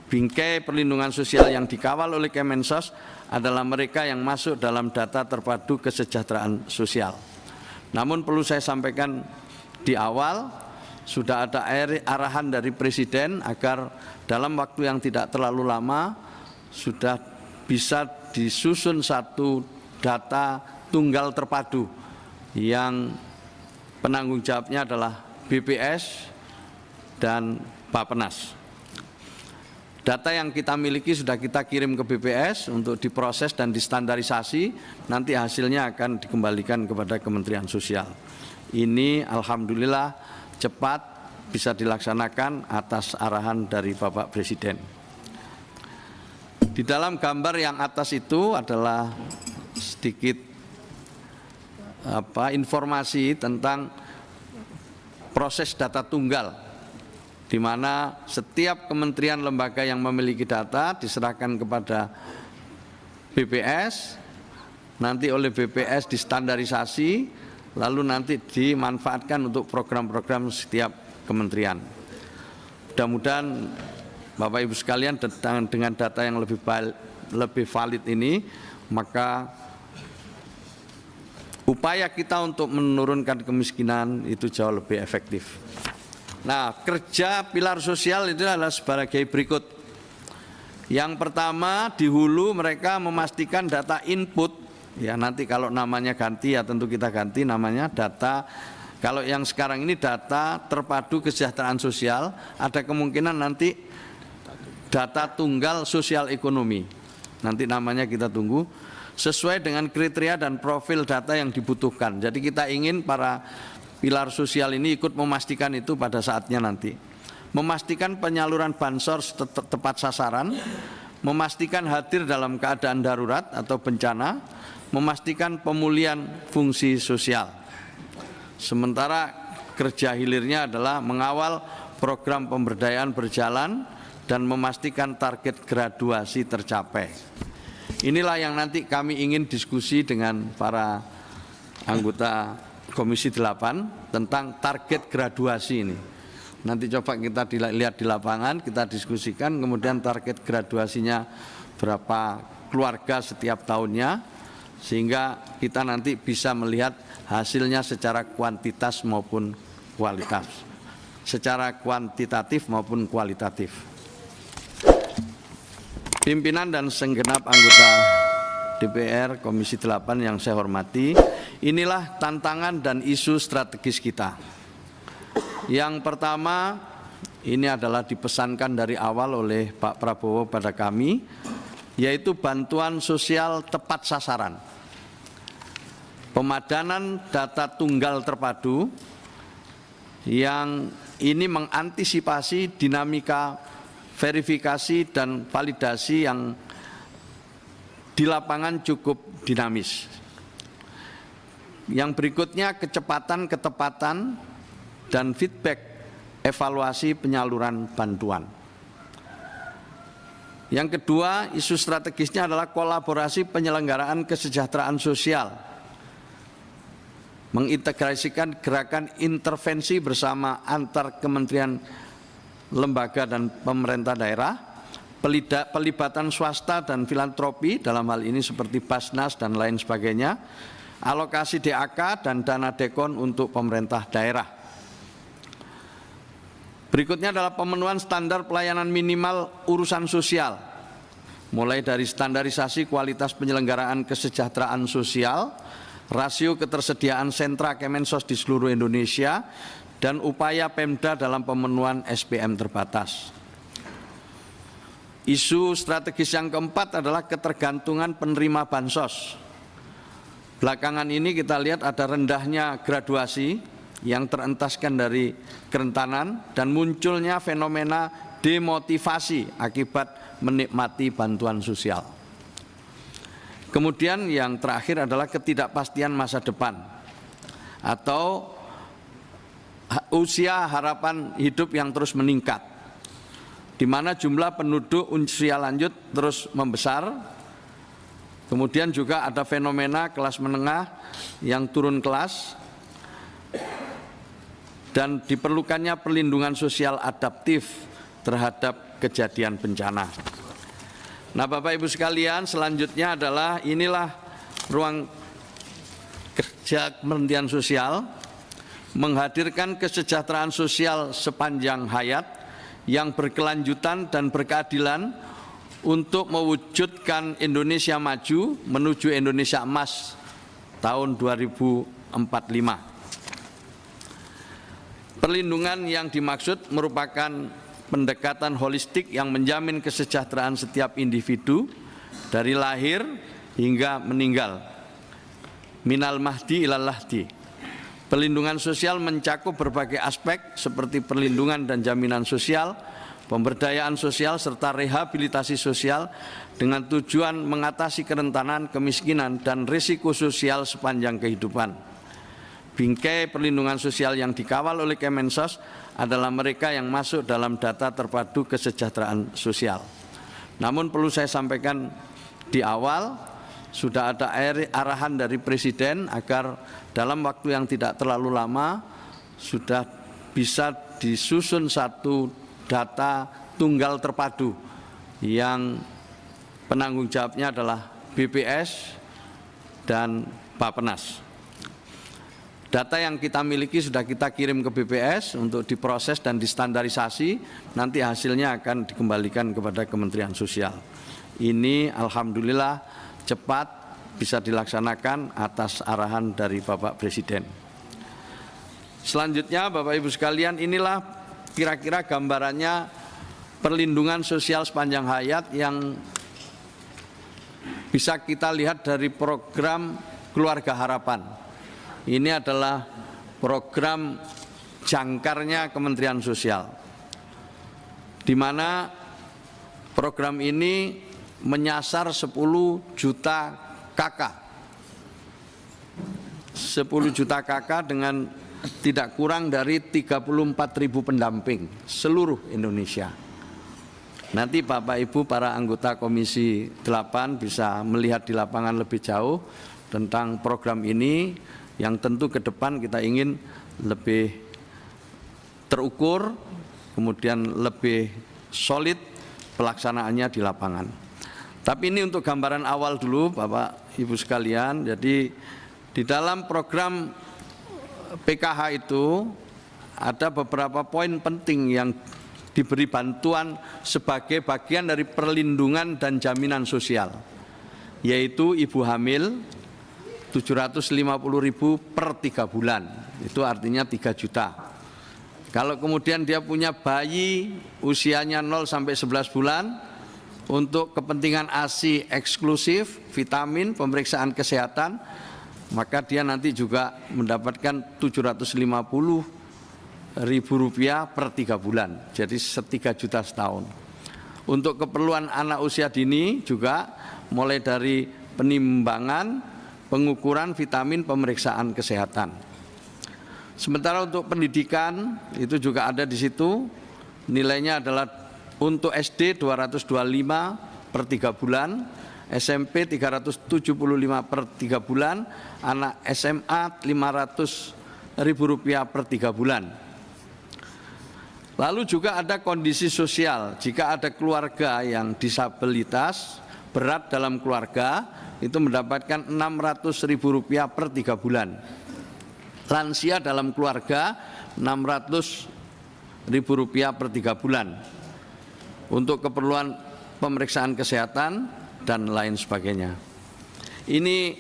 bingkai perlindungan sosial yang dikawal oleh Kemensos adalah mereka yang masuk dalam data terpadu kesejahteraan sosial. Namun perlu saya sampaikan di awal, sudah ada arahan dari Presiden agar dalam waktu yang tidak terlalu lama sudah bisa disusun satu data tunggal terpadu yang penanggung jawabnya adalah BPS dan Bappenas. Data yang kita miliki sudah kita kirim ke BPS untuk diproses dan distandarisasi, nanti hasilnya akan dikembalikan kepada Kementerian Sosial. Ini alhamdulillah cepat bisa dilaksanakan atas arahan dari Bapak Presiden. Di dalam gambar yang atas itu adalah sedikit informasi tentang proses data tunggal, di mana setiap kementerian lembaga yang memiliki data diserahkan kepada BPS, nanti oleh BPS distandarisasi, lalu nanti dimanfaatkan untuk program-program setiap kementerian. Mudah-mudahan Bapak Ibu sekalian dengan data yang lebih valid ini, maka upaya kita untuk menurunkan kemiskinan itu jauh lebih efektif. Nah, kerja pilar sosial itu adalah sebagai berikut. Yang pertama, di hulu mereka memastikan data input, ya nanti kalau namanya ganti ya tentu kita ganti namanya data. Kalau yang sekarang ini data terpadu kesejahteraan sosial, ada kemungkinan nanti data tunggal sosial ekonomi. Nanti namanya kita tunggu sesuai dengan kriteria dan profil data yang dibutuhkan. Jadi kita ingin para pilar sosial ini ikut memastikan itu pada saatnya nanti. Memastikan penyaluran bansos tepat sasaran, memastikan hadir dalam keadaan darurat atau bencana, memastikan pemulihan fungsi sosial. Sementara kerja hilirnya adalah mengawal program pemberdayaan berjalan dan memastikan target graduasi tercapai. Inilah yang nanti kami ingin diskusi dengan para anggota Komisi 8 tentang target graduasi ini. Nanti coba kita lihat di lapangan, kita diskusikan, kemudian target graduasinya berapa keluarga setiap tahunnya, sehingga kita nanti bisa melihat hasilnya secara kuantitas maupun kualitas, secara kuantitatif maupun kualitatif. Pimpinan dan segenap anggota DPR Komisi 8 yang saya hormati, inilah tantangan dan isu strategis kita. Yang pertama, ini adalah dipesankan dari awal oleh Pak Prabowo pada kami, yaitu bantuan sosial tepat sasaran. Pemadanan data tunggal terpadu yang ini mengantisipasi dinamika verifikasi dan validasi yang di lapangan cukup dinamis. Yang berikutnya kecepatan, ketepatan, dan feedback evaluasi penyaluran bantuan. Yang kedua, isu strategisnya adalah kolaborasi penyelenggaraan kesejahteraan sosial, mengintegrasikan gerakan intervensi bersama antar kementerian, lembaga dan pemerintah daerah, pelibatan swasta dan filantropi dalam hal ini seperti Basnas dan lain sebagainya, alokasi DAK dan dana dekon untuk pemerintah daerah. Berikutnya adalah pemenuhan standar pelayanan minimal urusan sosial, mulai dari standarisasi kualitas penyelenggaraan kesejahteraan sosial, rasio ketersediaan sentra Kemensos di seluruh Indonesia, dan upaya Pemda dalam pemenuhan SPM terbatas. Isu strategis yang keempat adalah ketergantungan penerima bansos. Belakangan ini kita lihat ada rendahnya graduasi yang terentaskan dari kerentanan dan munculnya fenomena demotivasi akibat menikmati bantuan sosial. Kemudian yang terakhir adalah ketidakpastian masa depan atau usia harapan hidup yang terus meningkat, di mana jumlah penduduk usia lanjut terus membesar. Kemudian juga ada fenomena kelas menengah yang turun kelas dan diperlukannya perlindungan sosial adaptif terhadap kejadian bencana. Nah, Bapak Ibu sekalian, selanjutnya adalah inilah ruang kerja Kementerian Sosial, menghadirkan kesejahteraan sosial sepanjang hayat yang berkelanjutan dan berkeadilan untuk mewujudkan Indonesia maju menuju Indonesia emas tahun 2045. Perlindungan yang dimaksud merupakan pendekatan holistik yang menjamin kesejahteraan setiap individu dari lahir hingga meninggal. Minal mahdi ilal lahdi. Perlindungan sosial mencakup berbagai aspek seperti perlindungan dan jaminan sosial, pemberdayaan sosial, serta rehabilitasi sosial dengan tujuan mengatasi kerentanan, kemiskinan, dan risiko sosial sepanjang kehidupan. Bingkai perlindungan sosial yang dikawal oleh Kemensos adalah mereka yang masuk dalam data terpadu kesejahteraan sosial. Namun perlu saya sampaikan di awal, sudah ada arahan dari Presiden agar dalam waktu yang tidak terlalu lama sudah bisa disusun satu data tunggal terpadu yang penanggung jawabnya adalah BPS dan Bappenas. Data yang kita miliki sudah kita kirim ke BPS untuk diproses dan distandarisasi, nanti hasilnya akan dikembalikan kepada Kementerian Sosial. Ini alhamdulillah cepat bisa dilaksanakan atas arahan dari Bapak Presiden. Selanjutnya Bapak Ibu sekalian, inilah kira-kira gambarannya perlindungan sosial sepanjang hayat yang bisa kita lihat dari program Keluarga Harapan. Ini adalah program jangkarnya Kementerian Sosial, di mana program ini menyasar 10 juta KK. 10 juta KK dengan tidak kurang dari 34.000 pendamping seluruh Indonesia. Nanti Bapak Ibu para anggota Komisi 8 bisa melihat di lapangan lebih jauh tentang program ini, yang tentu ke depan kita ingin lebih terukur, kemudian lebih solid pelaksanaannya di lapangan. Tapi ini untuk gambaran awal dulu Bapak Ibu sekalian. Jadi di dalam program PKH itu ada beberapa poin penting yang diberi bantuan sebagai bagian dari perlindungan dan jaminan sosial, yaitu ibu hamil 750.000 per 3 bulan, itu artinya 3 juta. Kalau kemudian dia punya bayi usianya 0 sampai 11 bulan, untuk kepentingan ASI eksklusif, vitamin, pemeriksaan kesehatan, maka dia nanti juga mendapatkan 750.000 rupiah per 3 bulan, jadi 3 juta setahun. Untuk keperluan anak usia dini juga mulai dari penimbangan, pengukuran vitamin, pemeriksaan kesehatan. Sementara untuk pendidikan itu juga ada di situ, nilainya adalah untuk SD 225 per 3 bulan, SMP 375 per 3 bulan, anak SMA 500.000 rupiah per 3 bulan. Lalu juga ada kondisi sosial, jika ada keluarga yang disabilitas berat dalam keluarga, itu mendapatkan 600.000 rupiah per 3 bulan. Lansia dalam keluarga 600.000 rupiah per 3 bulan. Untuk keperluan pemeriksaan kesehatan dan lain sebagainya. Ini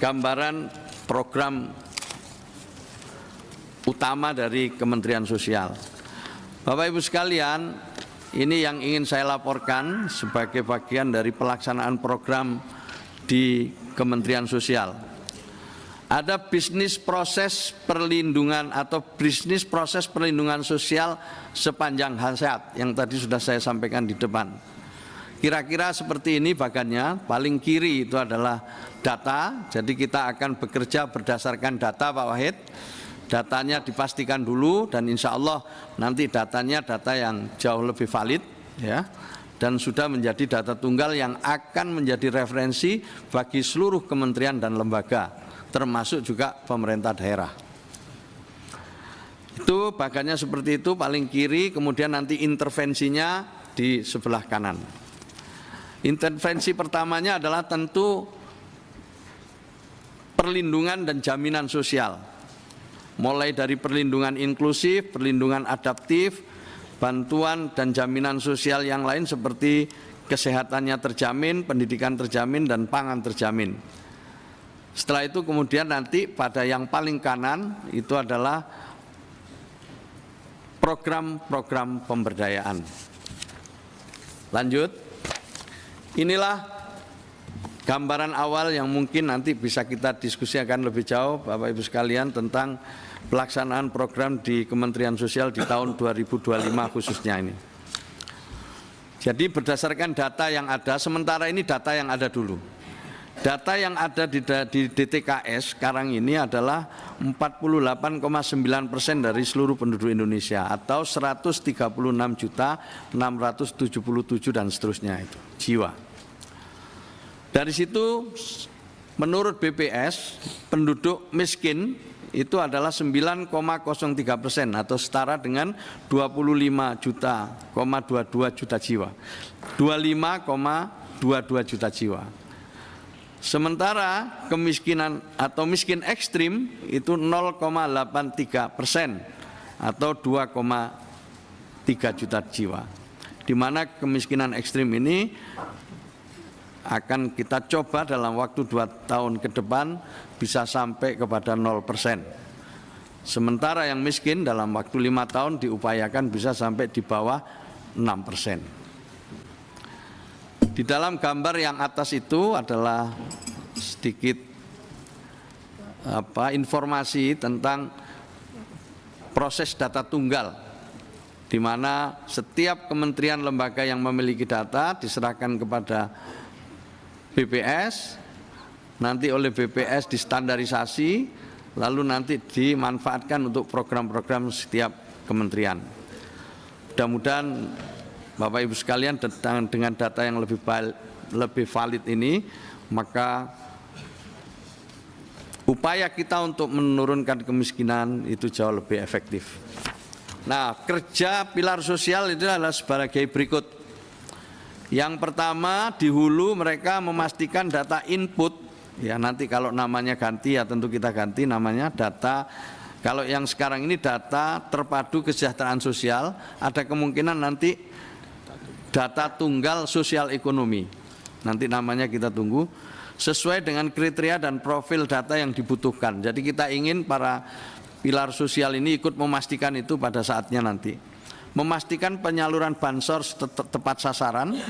gambaran program utama dari Kementerian Sosial. Bapak Ibu sekalian, ini yang ingin saya laporkan sebagai bagian dari pelaksanaan program di Kementerian Sosial. Ada bisnis proses perlindungan atau bisnis proses perlindungan sosial sepanjang hayat yang tadi sudah saya sampaikan di depan. Kira-kira seperti ini bagannya. Paling kiri itu adalah data, jadi kita akan bekerja berdasarkan data Pak Wahid. Datanya dipastikan dulu dan insya Allah nanti datanya data yang jauh lebih valid ya, dan sudah menjadi data tunggal yang akan menjadi referensi bagi seluruh kementerian dan lembaga, termasuk juga pemerintah daerah. Itu bagannya seperti itu paling kiri, kemudian nanti intervensinya di sebelah kanan. Intervensi pertamanya adalah tentu perlindungan dan jaminan sosial. Mulai dari perlindungan inklusif, perlindungan adaptif, bantuan dan jaminan sosial yang lain seperti kesehatannya terjamin, pendidikan terjamin, dan pangan terjamin. Setelah itu kemudian nanti pada yang paling kanan itu adalah program-program pemberdayaan. Lanjut, inilah gambaran awal yang mungkin nanti bisa kita diskusikan lebih jauh Bapak Ibu sekalian tentang pelaksanaan program di Kementerian Sosial di tahun 2025 khususnya ini. Jadi berdasarkan data yang ada, sementara ini data yang ada dulu. Data yang ada di DTKS sekarang ini adalah 48,9% dari seluruh penduduk Indonesia atau 136.677 dan seterusnya itu jiwa. Dari situ menurut BPS penduduk miskin itu adalah 9,03% atau setara dengan 25,22 juta jiwa. 25,22 juta jiwa. Sementara kemiskinan atau miskin ekstrim itu 0,83% atau 2,3 juta jiwa. Di mana kemiskinan ekstrim ini akan kita coba dalam waktu 2 tahun ke depan bisa sampai kepada 0%. Sementara yang miskin dalam waktu 5 tahun diupayakan bisa sampai di bawah 6%. Di dalam gambar yang atas itu adalah sedikit informasi tentang proses data tunggal, di mana setiap kementerian lembaga yang memiliki data diserahkan kepada BPS, nanti oleh BPS distandarisasi, lalu nanti dimanfaatkan untuk program-program setiap kementerian. Mudah-mudahan Bapak Ibu sekalian dengan data yang lebih valid ini, maka upaya kita untuk menurunkan kemiskinan itu jauh lebih efektif. Nah, kerja pilar sosial itu adalah sebagai berikut. Yang pertama, di hulu mereka memastikan data input, ya nanti kalau namanya ganti ya tentu kita ganti namanya data. Kalau yang sekarang ini data terpadu kesejahteraan sosial, ada kemungkinan nanti data tunggal sosial ekonomi, nanti namanya kita tunggu, sesuai dengan kriteria dan profil data yang dibutuhkan. Jadi kita ingin para pilar sosial ini ikut memastikan itu pada saatnya nanti. Memastikan penyaluran bansos tepat sasaran,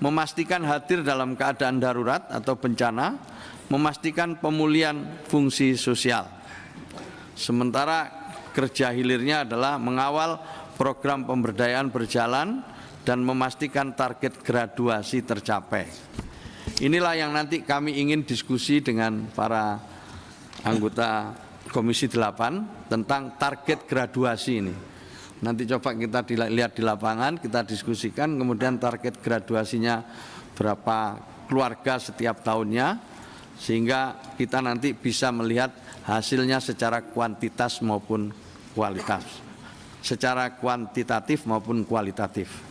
memastikan hadir dalam keadaan darurat atau bencana, memastikan pemulihan fungsi sosial. Sementara kerja hilirnya adalah mengawal program pemberdayaan berjalan dan memastikan target graduasi tercapai. Inilah yang nanti kami ingin diskusi dengan para anggota Komisi 8 tentang target graduasi ini. Nanti coba kita lihat di lapangan, kita diskusikan, kemudian target graduasinya berapa keluarga setiap tahunnya, sehingga kita nanti bisa melihat hasilnya secara kuantitas maupun kualitas, secara kuantitatif maupun kualitatif.